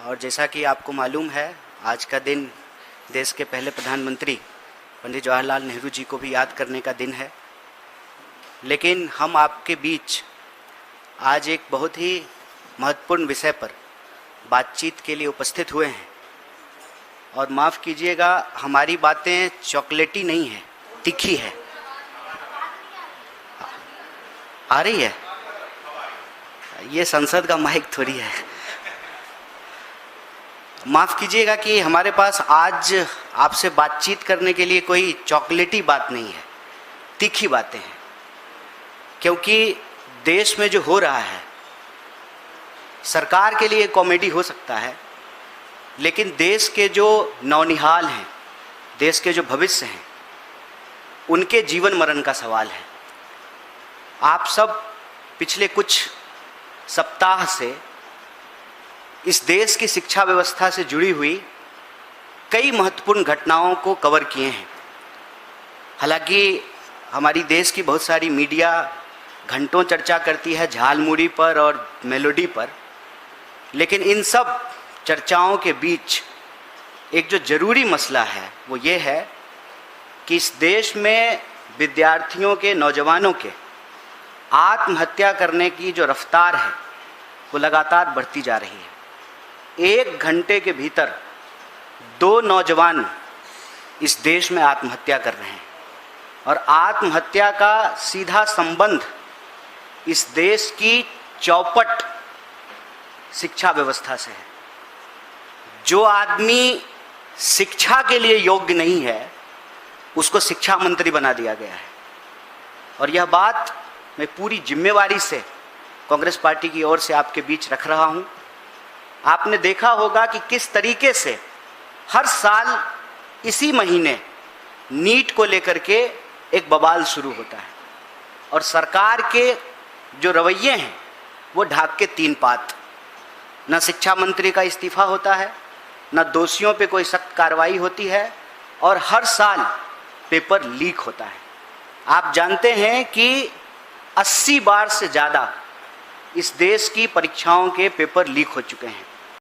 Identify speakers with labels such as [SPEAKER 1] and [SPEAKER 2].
[SPEAKER 1] और जैसा कि आपको मालूम है, आज का दिन देश के पहले प्रधानमंत्री पंडित जवाहरलाल नेहरू जी को भी याद करने का दिन है। लेकिन हम आपके बीच आज एक बहुत ही महत्वपूर्ण विषय पर बातचीत के लिए उपस्थित हुए हैं। और माफ़ कीजिएगा, हमारी बातें चॉकलेटी नहीं है, तीखी है। आ रही है? ये संसद का माइक थोड़ी है। माफ़ कीजिएगा कि हमारे पास आज आपसे बातचीत करने के लिए कोई चॉकलेटी बात नहीं है, तीखी बातें हैं। क्योंकि देश में जो हो रहा है, सरकार के लिए कॉमेडी हो सकता है, लेकिन देश के जो नौनिहाल हैं, देश के जो भविष्य हैं, उनके जीवन मरण का सवाल है। आप सब पिछले कुछ सप्ताह से इस देश की शिक्षा व्यवस्था से जुड़ी हुई कई महत्वपूर्ण घटनाओं को कवर किए हैं। हालांकि हमारी देश की बहुत सारी मीडिया घंटों चर्चा करती है झालमुड़ी पर और मेलोडी पर, लेकिन इन सब चर्चाओं के बीच एक जो ज़रूरी मसला है वो ये है कि इस देश में विद्यार्थियों के, नौजवानों के आत्महत्या करने की जो रफ्तार है वो लगातार बढ़ती जा रही है। 1 घंटे के भीतर 2 नौजवान इस देश में आत्महत्या कर रहे हैं। और आत्महत्या का सीधा संबंध इस देश की चौपट शिक्षा व्यवस्था से है। जो आदमी शिक्षा के लिए योग्य नहीं है, उसको शिक्षा मंत्री बना दिया गया है। और यह बात मैं पूरी जिम्मेवारी से कांग्रेस पार्टी की ओर से आपके बीच रख रहा हूं। आपने देखा होगा कि किस तरीके से हर साल इसी महीने नीट को लेकर के एक बवाल शुरू होता है, और सरकार के जो रवैये हैं वो ढाक के 3 पात। न शिक्षा मंत्री का इस्तीफा होता है, न दोषियों पे कोई सख्त कार्रवाई होती है, और हर साल पेपर लीक होता है। आप जानते हैं कि 80 बार से ज़्यादा इस देश की परीक्षाओं के पेपर लीक हो चुके हैं।